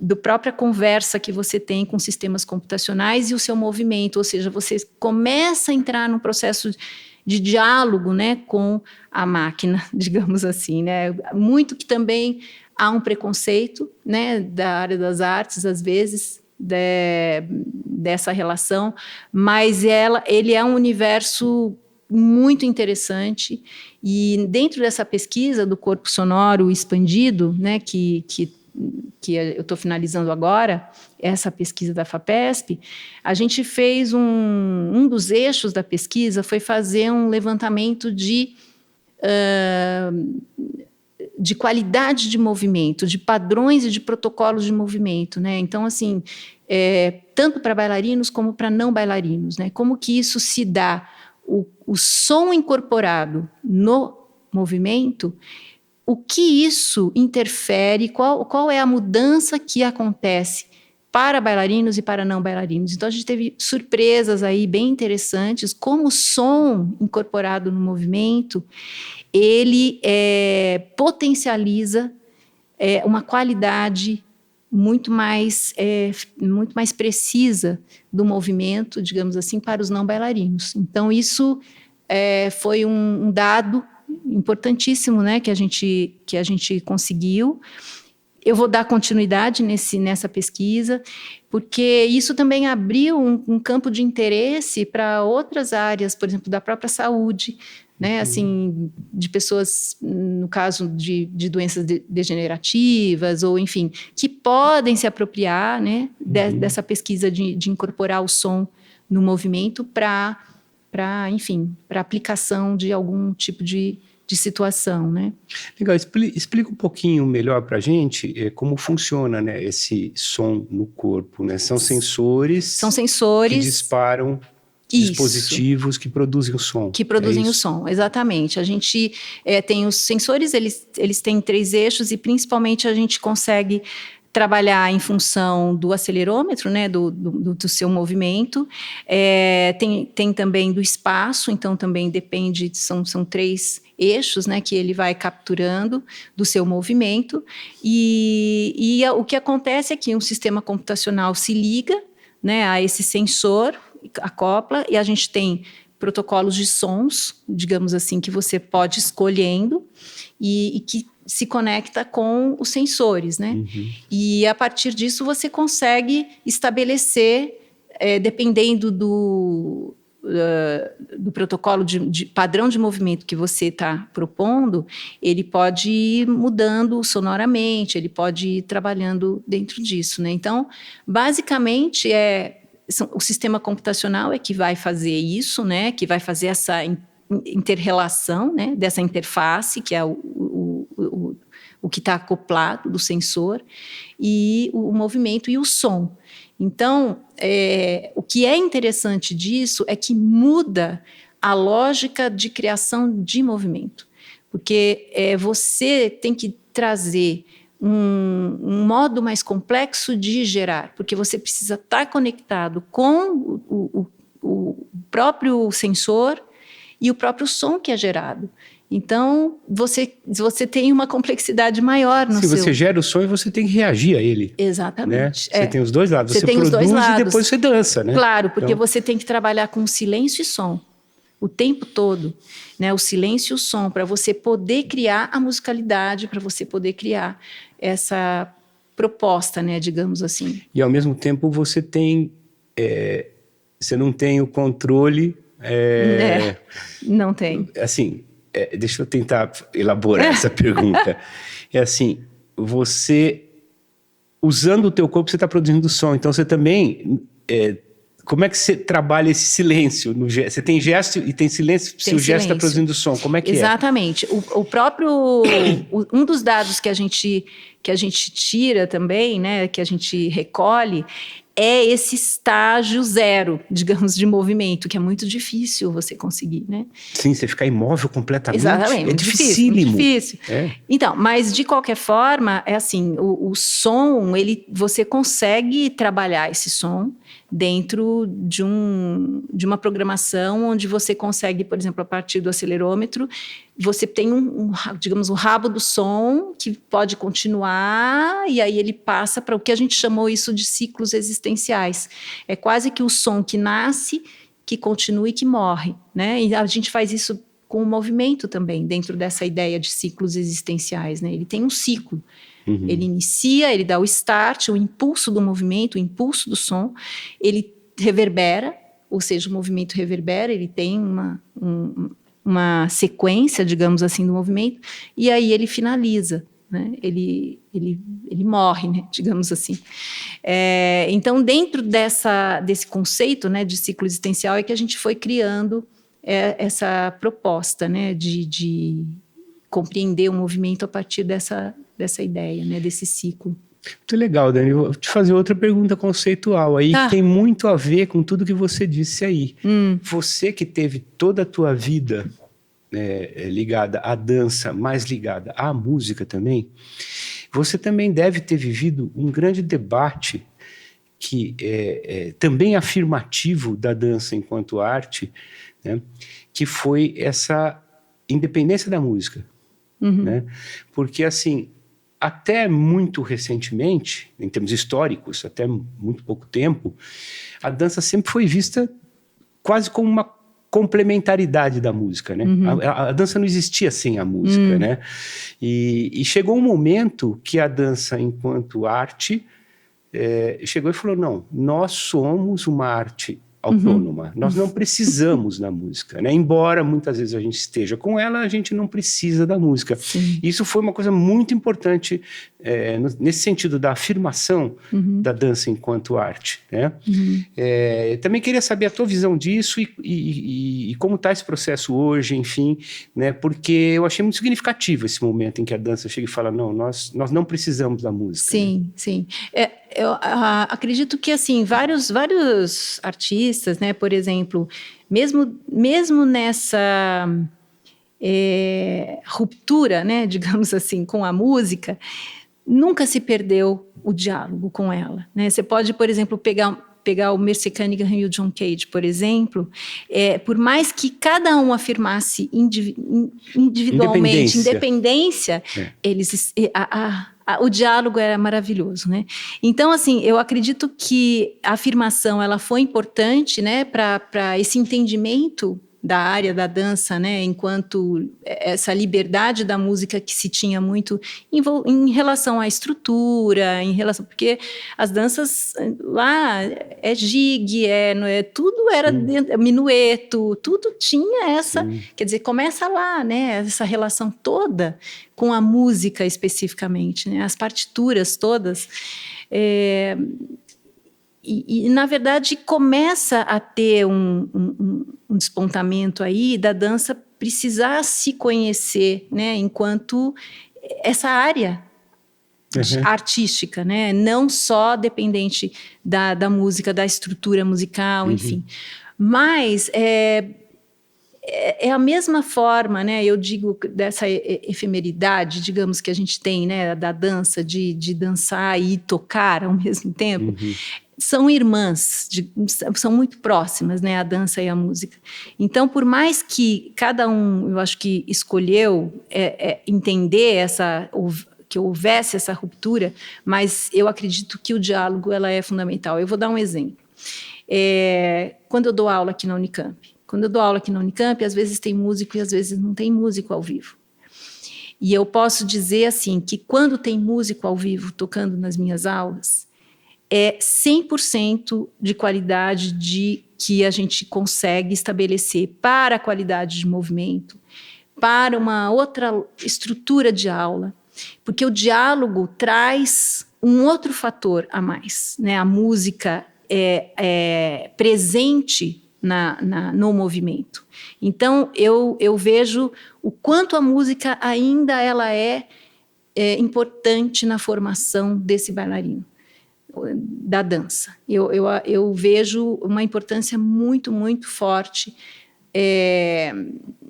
do própria conversa que você tem com sistemas computacionais e o seu movimento, ou seja, você começa a entrar num processo de diálogo, né, com a máquina, digamos assim, né? Muito que também há um preconceito, né, da área das artes, às vezes, dessa relação, mas ele é um universo muito interessante, e dentro dessa pesquisa do corpo sonoro expandido, né, que eu estou finalizando agora, essa pesquisa da FAPESP, a gente fez um dos eixos da pesquisa foi fazer um levantamento de qualidade de movimento, de padrões e de protocolos de movimento, né? Então, assim, tanto para bailarinos como para não bailarinos, né? Como que isso se dá, o som incorporado no movimento, o que isso interfere, qual é a mudança que acontece para bailarinos e para não bailarinos. Então, a gente teve surpresas aí bem interessantes, como o som incorporado no movimento, ele potencializa uma qualidade muito mais precisa do movimento, digamos assim, para os não bailarinos. Então, isso foi um dado importantíssimo, né, que a gente conseguiu. Eu vou dar continuidade nessa pesquisa, porque isso também abriu um campo de interesse para outras áreas, por exemplo, da própria saúde, né, assim, de pessoas, no caso de doenças degenerativas, ou enfim, que podem se apropriar, né, dessa pesquisa de incorporar o som no movimento para aplicação de algum tipo de situação, né? Legal, explica um pouquinho melhor para a gente como funciona, né, esse som no corpo, né? São sensores que disparam dispositivos que produzem o som. Que produzem o som, exatamente. A gente tem os sensores, eles têm 3 eixos e principalmente a gente consegue trabalhar em função do acelerômetro, né, do seu movimento. Tem também do espaço, então também depende, são 3 eixos, né, que ele vai capturando do seu movimento. E o que acontece é que um sistema computacional se liga, né, a esse sensor, acopla, e a gente tem protocolos de sons, digamos assim, que você pode ir escolhendo e que se conecta com os sensores, né? Uhum. E a partir disso você consegue estabelecer, dependendo do protocolo de padrão de movimento que você está propondo, ele pode ir mudando sonoramente, ele pode ir trabalhando dentro disso, né? Então, basicamente, o sistema computacional é que vai fazer isso, né? Que vai fazer essa inter-relação, né? Dessa interface, que é o que está acoplado do sensor, e o movimento e o som. Então, o que é interessante disso é que muda a lógica de criação de movimento, porque você tem que trazer um modo mais complexo de gerar, porque você precisa estar conectado com o próprio sensor e o próprio som que é gerado. Então, você tem uma complexidade maior no seu... Se você gera o som e você tem que reagir a ele. Exatamente. Né? Você tem os dois lados. Você você tem produz os dois lados. E depois você dança, né? Claro, porque então... você tem que trabalhar com silêncio e som o tempo todo, né? O silêncio e o som, para você poder criar a musicalidade, para você poder criar essa proposta, né? Digamos assim. E, ao mesmo tempo, você tem... você não tem o controle... não tem. Assim... deixa eu tentar elaborar essa pergunta. É assim, você, usando o teu corpo, você está produzindo som. Então, você também... como é que você trabalha esse silêncio? Você tem gesto e tem silêncio, se o gesto está produzindo som. Como é que Exatamente. O próprio... um dos dados que a gente tira também, né, que a gente recolhe, é esse estágio zero, digamos, de movimento, que é muito difícil você conseguir, né? Sim, você ficar imóvel completamente. Exatamente. É dificílimo. Muito difícil. Então, mas de qualquer forma, é assim, o som, você consegue trabalhar esse som dentro de uma programação onde você consegue, por exemplo, a partir do acelerômetro, você tem digamos, um rabo do som que pode continuar e aí ele passa para o que a gente chamou isso de ciclos existenciais. É quase que o som que nasce, que continua e que morre, né? E a gente faz isso com o movimento também, dentro dessa ideia de ciclos existenciais, né? Ele tem um ciclo. Uhum. Ele inicia, ele dá o start, o impulso do movimento, o impulso do som, ele reverbera, ou seja, o movimento reverbera, ele tem uma sequência, digamos assim, do movimento, e aí ele finaliza, né? Ele morre, né? Digamos assim. Então, dentro desse conceito, né, de ciclo existencial, é que a gente foi criando essa proposta, né, de compreender o movimento a partir dessa ideia, né, desse ciclo. Muito legal, Dani. Eu vou te fazer outra pergunta conceitual aí, que tem muito a ver com tudo que você disse aí. Você que teve toda a tua vida ligada à dança, mais ligada à música também, você também deve ter vivido um grande debate que também afirmativo da dança enquanto arte, né, que foi essa independência da música. Uhum. Né? Porque, assim, até muito recentemente, em termos históricos, até muito pouco tempo, a dança sempre foi vista quase como uma complementaridade da música, né? Uhum. A dança não existia sem a música, né? E chegou um momento que a dança, enquanto arte, chegou e falou, não, nós somos uma arte autônoma, nós não precisamos da música, né? Embora muitas vezes a gente esteja com ela, a gente não precisa da música. Sim. Isso foi uma coisa muito importante nesse sentido da afirmação da dança enquanto arte, né? Também queria saber a tua visão disso e como está esse processo hoje, enfim, né? Porque eu achei muito significativo esse momento em que a dança chega e fala, não, nós não precisamos da música. Sim, né? Sim. Eu acredito que, assim, vários artistas, né, por exemplo, mesmo nessa ruptura, né, digamos assim, com a música, nunca se perdeu o diálogo com ela, né? Você pode, por exemplo, pegar o Merce Cunningham e o John Cage, por exemplo, por mais que cada um afirmasse individualmente independência, eles, o diálogo era maravilhoso, né? Então, assim, eu acredito que a afirmação ela foi importante, né, para esse entendimento da área da dança, né, enquanto essa liberdade da música que se tinha muito em relação à estrutura, porque as danças lá gig, tudo era minueto, tudo tinha essa, quer dizer, começa lá, né, essa relação toda com a música especificamente, né, as partituras todas, e, na verdade, começa a ter um despontamento aí da dança precisar se conhecer, né, enquanto essa área artística, né, não só dependente da música, da estrutura musical, enfim. Mas é a mesma forma, né, eu digo, dessa efemeridade, digamos, que a gente tem, né, da dança, de dançar e tocar ao mesmo tempo. São irmãs, são muito próximas, né, a dança e a música. Então, por mais que cada um, eu acho que escolheu entender que houvesse essa ruptura, mas eu acredito que o diálogo ela é fundamental. Eu vou dar um exemplo. Quando eu dou aula aqui na Unicamp, às vezes tem músico e às vezes não tem músico ao vivo. E eu posso dizer assim, que quando tem músico ao vivo tocando nas minhas aulas, é 100% de qualidade que a gente consegue estabelecer para a qualidade de movimento, para uma outra estrutura de aula, porque o diálogo traz um outro fator a mais, né? A música é presente no movimento. Então, eu vejo o quanto a música ainda ela é importante na formação desse bailarino da dança. Eu vejo uma importância muito, muito forte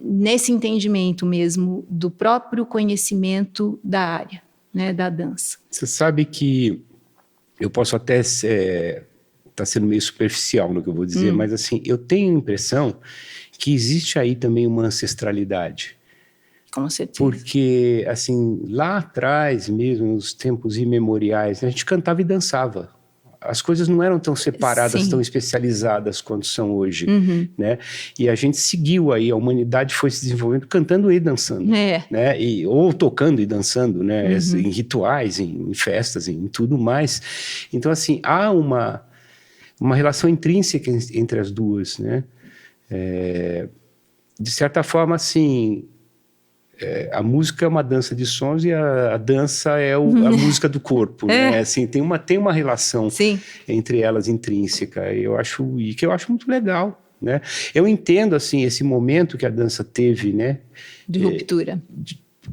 nesse entendimento mesmo do próprio conhecimento da área, né, da dança. Você sabe que eu posso até tá sendo meio superficial no que eu vou dizer, mas assim, eu tenho a impressão que existe aí também uma ancestralidade. Com certeza. Porque, assim, lá atrás mesmo, nos tempos imemoriais, a gente cantava e dançava. As coisas não eram tão separadas, tão especializadas quanto são hoje, né? E a gente seguiu aí, a humanidade foi se desenvolvendo cantando e dançando, né? Ou tocando e dançando, né? Em rituais, em festas, em tudo mais. Então, assim, há uma relação intrínseca entre as duas, né? De certa forma, assim, a música é uma dança de sons e a dança é a música do corpo, né? Assim, tem uma relação entre elas intrínseca, que eu acho muito legal, né? Eu entendo, assim, esse momento que a dança teve, né? De ruptura.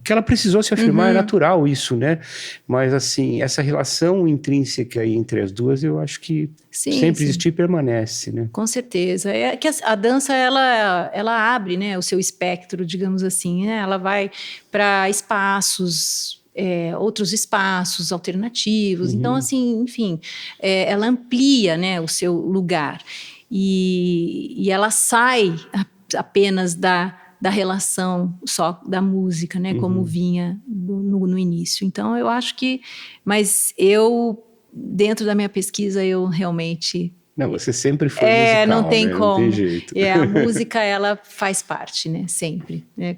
Que ela precisou se afirmar, é natural isso, né? Mas, assim, essa relação intrínseca aí entre as duas, eu acho que sempre existiu e permanece, né? Com certeza. É que a dança, ela abre, né, o seu espectro, digamos assim, né? Ela vai para espaços, outros espaços alternativos. Então, assim, enfim, ela amplia, né, o seu lugar. E ela sai apenas da relação só da música, né, como vinha no início. Então, eu acho que... Mas dentro da minha pesquisa, eu realmente... Não, você sempre foi musical, não tem né? como. Não tem jeito. A música, ela faz parte, né, sempre, né,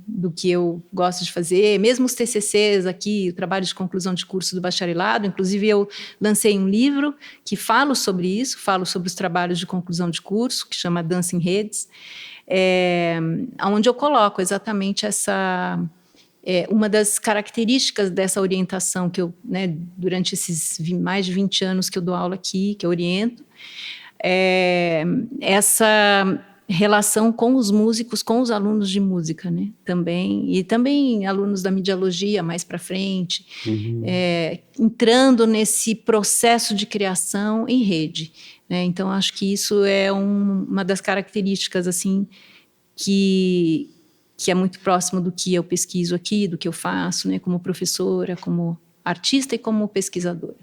do que eu gosto de fazer. Mesmo os TCCs aqui, o trabalho de conclusão de curso do bacharelado, inclusive eu lancei um livro que falo sobre isso, falo sobre os trabalhos de conclusão de curso, que chama Dança em Redes, onde eu coloco exatamente uma das características dessa orientação que eu, né, durante esses mais de 20 anos que eu dou aula aqui, que eu oriento, essa relação com os músicos, com os alunos de música, né, também, e também alunos da medialogia mais para frente, entrando nesse processo de criação em rede, né? Então, acho que isso é uma das características, assim, que é muito próximo do que eu pesquiso aqui, do que eu faço, né, como professora, como artista e como pesquisadora.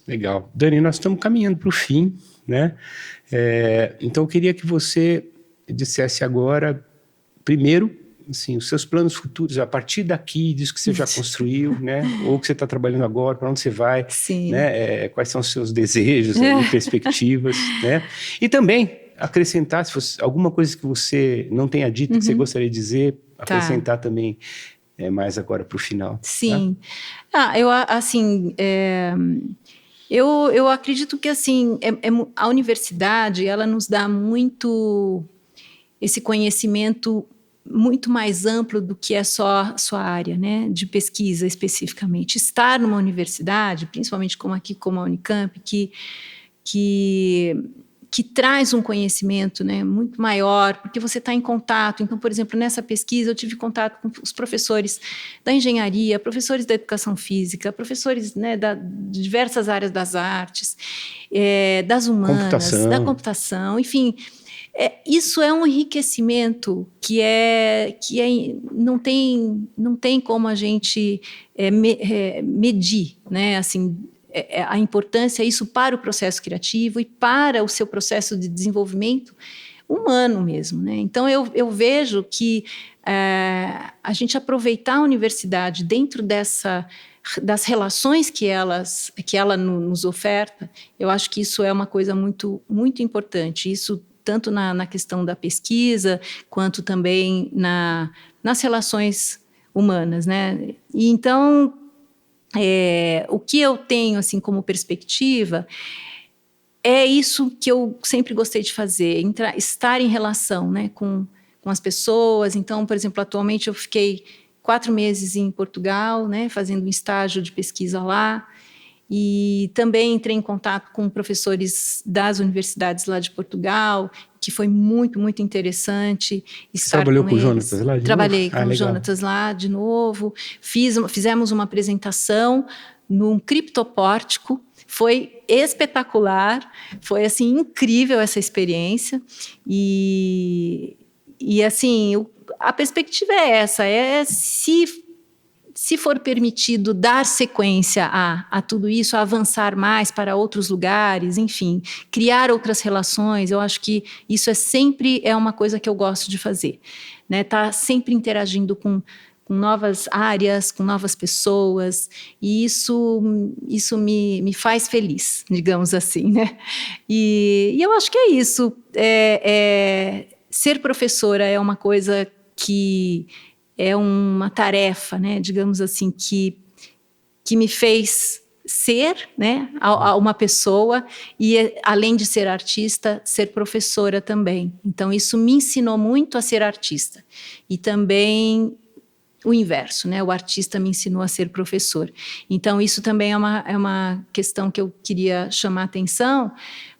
Legal. Dani, nós estamos caminhando para o fim, né? Então, eu queria que você dissesse agora, primeiro, assim, os seus planos futuros, a partir daqui, disso que você já construiu, né? Ou que você está trabalhando agora, para onde você vai, Sim. né? Quais são os seus desejos, aí, perspectivas, né? E também acrescentar, se fosse alguma coisa que você não tenha dito, que você gostaria de dizer, acrescentar também mais agora para o final. Sim. Tá? Eu acredito que assim, a universidade ela nos dá muito esse conhecimento muito mais amplo do que é só a sua área, né, de pesquisa especificamente. Estar numa universidade, principalmente como a Unicamp, que traz um conhecimento, né, muito maior, porque você está em contato. Então, por exemplo, nessa pesquisa eu tive contato com os professores da engenharia, professores da educação física, professores, né, de diversas áreas das artes, das humanas, da computação, enfim. Isso é um enriquecimento que não tem como a gente medir, né, assim, a importância disso para o processo criativo e para o seu processo de desenvolvimento humano mesmo, né? Então, eu vejo que a gente aproveitar a universidade dentro das relações que ela nos oferta, eu acho que isso é uma coisa muito, muito importante. Isso tanto na questão da pesquisa, quanto também nas relações humanas, né? E então, o que eu tenho assim como perspectiva é isso que eu sempre gostei de fazer, estar em relação, né, com as pessoas. Então, por exemplo, atualmente eu fiquei 4 meses em Portugal, né, fazendo um estágio de pesquisa lá, e também entrei em contato com professores das universidades lá de Portugal, que foi muito, muito interessante estar trabalhou com o eles. Jonatas lá de Trabalhei novo? com o Jonatas lá de novo. Fizemos uma apresentação num criptopórtico. Foi espetacular, foi assim incrível essa experiência e assim a perspectiva é essa, se for permitido dar sequência a tudo isso, a avançar mais para outros lugares, enfim, criar outras relações, eu acho que isso sempre uma coisa que eu gosto de fazer, né? Tá sempre interagindo com novas áreas, com novas pessoas, e isso me faz feliz, digamos assim, né? E eu acho que é isso. Ser professora é uma coisa que é uma tarefa, né, digamos assim, que me fez ser, né, uma pessoa e, além de ser artista, ser professora também. Então, isso me ensinou muito a ser artista. E também o inverso, né, o artista me ensinou a ser professor. Então, isso também é uma questão que eu queria chamar a atenção,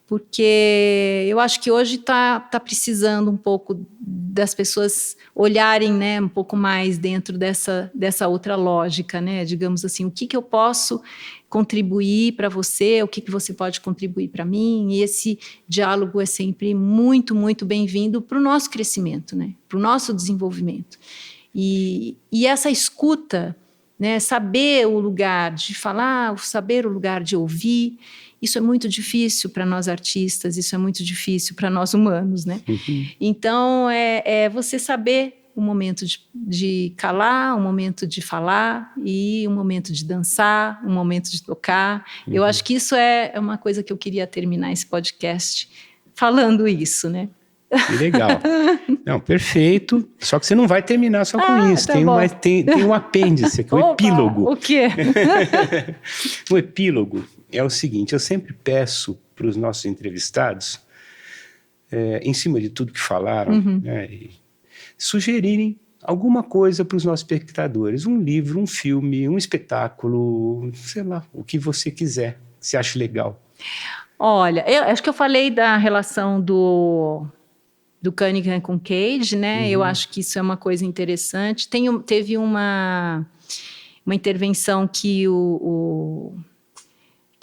porque eu acho que hoje está precisando um pouco das pessoas olharem, né, um pouco mais dentro dessa outra lógica, né, digamos assim, o que eu posso contribuir para você, o que você pode contribuir para mim, e esse diálogo é sempre muito, muito bem-vindo para o nosso crescimento, né, para o nosso desenvolvimento. E essa escuta, né, saber o lugar de falar, saber o lugar de ouvir, isso é muito difícil para nós artistas, isso é muito difícil para nós humanos, né? Uhum. Então, você saber o momento de calar, o momento de falar e o momento de dançar, o momento de tocar. Uhum. Eu acho que isso é uma coisa que eu queria terminar esse podcast falando isso, né? Que legal. Não, perfeito. Só que você não vai terminar só com isso. Tá tem um apêndice aqui, o epílogo. O quê? O epílogo é o seguinte, eu sempre peço para os nossos entrevistados, em cima de tudo que falaram, uhum, né, sugerirem alguma coisa para os nossos espectadores. Um livro, um filme, um espetáculo, sei lá, o que você quiser, que você acha legal. Olha, eu acho que eu falei da relação do Cunningham com Cage, né? Uhum. Eu acho que isso é uma coisa interessante. Teve uma intervenção que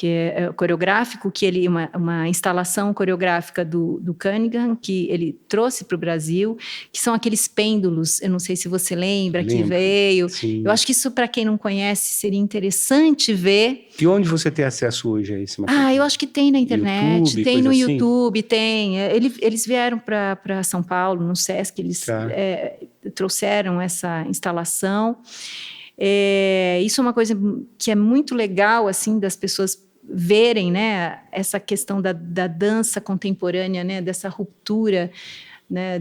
que é coreográfico, que ele uma instalação coreográfica do Cunningham, que ele trouxe para o Brasil, que são aqueles pêndulos, eu não sei se você lembra, que veio. Sim. Eu acho que isso, para quem não conhece, seria interessante ver. E onde você tem acesso hoje a esse material? Eu acho que tem na internet, YouTube, tem no assim? YouTube, tem. Eles vieram para São Paulo, no Sesc, eles trouxeram essa instalação. Isso é uma coisa que é muito legal, assim, das pessoas verem, né, essa questão da dança contemporânea, né, dessa ruptura, né,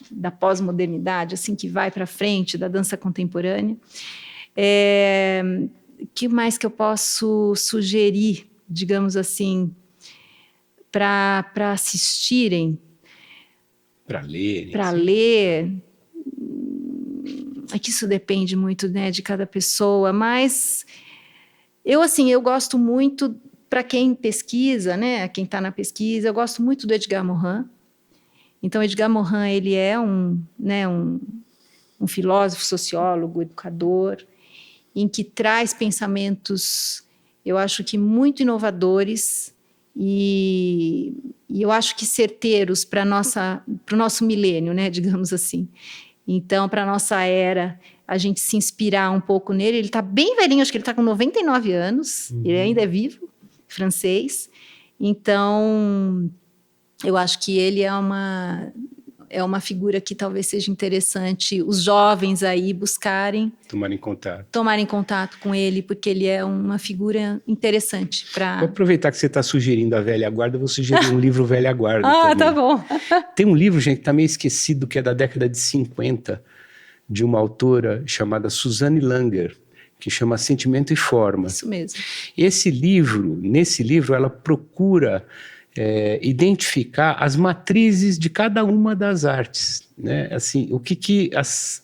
da pós-modernidade, assim, que vai para frente, da dança contemporânea. Que mais que eu posso sugerir, digamos assim, para assistirem? Para lerem. Para ler. É que isso depende muito, né, de cada pessoa, mas eu gosto muito, para quem pesquisa, né, quem está na pesquisa, eu gosto muito do Edgar Morin. Então, Edgar Morin, ele é um filósofo, sociólogo, educador, em que traz pensamentos, eu acho que muito inovadores e eu acho que certeiros para o nosso milênio, né, digamos assim. Então, para a nossa era, a gente se inspirar um pouco nele. Ele está bem velhinho, acho que ele está com 99 anos, ele ainda é vivo, francês. Então, eu acho que ele é uma figura que talvez seja interessante os jovens aí buscarem. Tomarem contato com ele, porque ele é uma figura interessante. Vou aproveitar que você está sugerindo a velha guarda, eu vou sugerir um livro velha guarda também. Tá bom. Tem um livro, gente, que está meio esquecido, que é da década de 50, de uma autora chamada Suzanne Langer, que chama Sentimento e Forma. Isso mesmo. Nesse livro, ela procura identificar as matrizes de cada uma das artes, né? Assim, o que as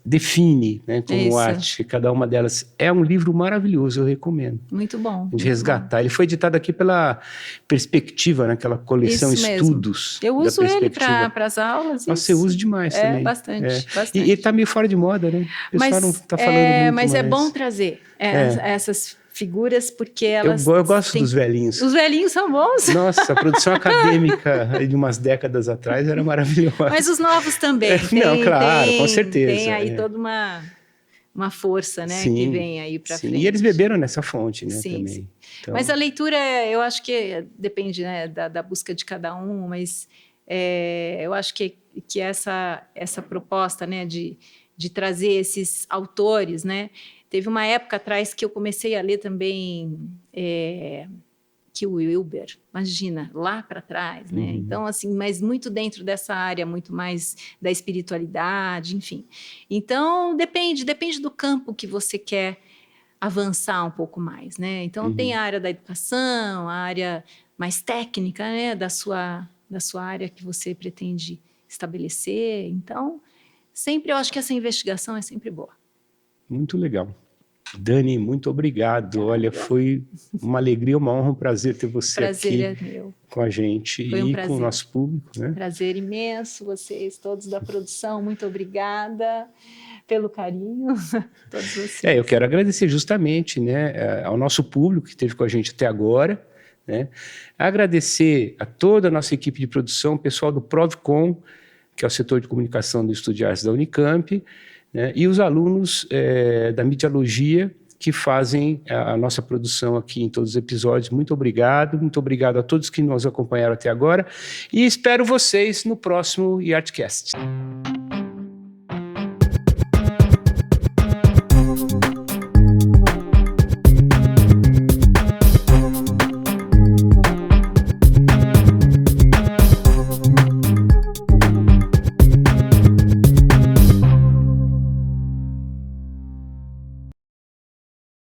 define, né, como arte, cada uma delas. É um livro maravilhoso, eu recomendo. Muito bom. De resgatar. Bom. Ele foi editado aqui pela Perspectiva, naquela coleção Estudos. Eu uso ele para as aulas. Nossa, você usa demais também. Bastante. E está meio fora de moda, né? O pessoal não está falando muito. Mas é bom trazer essas figuras, porque elas... Eu gosto dos velhinhos. Os velhinhos são bons. Nossa, a produção acadêmica de umas décadas atrás era maravilhosa. Mas os novos também. Claro, com certeza. Tem aí toda uma força, né, que vem aí para frente. E eles beberam nessa fonte, né, também. Sim. Então... Mas a leitura, eu acho que depende, né, da busca de cada um, mas eu acho que essa proposta, né, de trazer esses autores, né. Teve uma época atrás que eu comecei a ler também que o Wilber, imagina, lá para trás, né? Então, assim, mas muito dentro dessa área, muito mais da espiritualidade, enfim. Então, depende do campo que você quer avançar um pouco mais, né? Então, tem a área da educação, a área mais técnica, né? Da sua área que você pretende estabelecer. Então, sempre eu acho que essa investigação é sempre boa. Muito legal. Dani, muito obrigado. Olha, foi uma alegria, uma honra, um prazer ter você aqui é meu. Com a gente e com o nosso público. Né? Prazer imenso, vocês todos da produção, muito obrigada pelo carinho, todos vocês. Eu quero agradecer justamente, né, ao nosso público que esteve com a gente até agora, né? Agradecer a toda a nossa equipe de produção, o pessoal do Provcom, que é o setor de comunicação do Estúdio de Artes da Unicamp, né, e os alunos da Medialogia, que fazem a nossa produção aqui em todos os episódios. Muito obrigado a todos que nos acompanharam até agora, e espero vocês no próximo Artcast.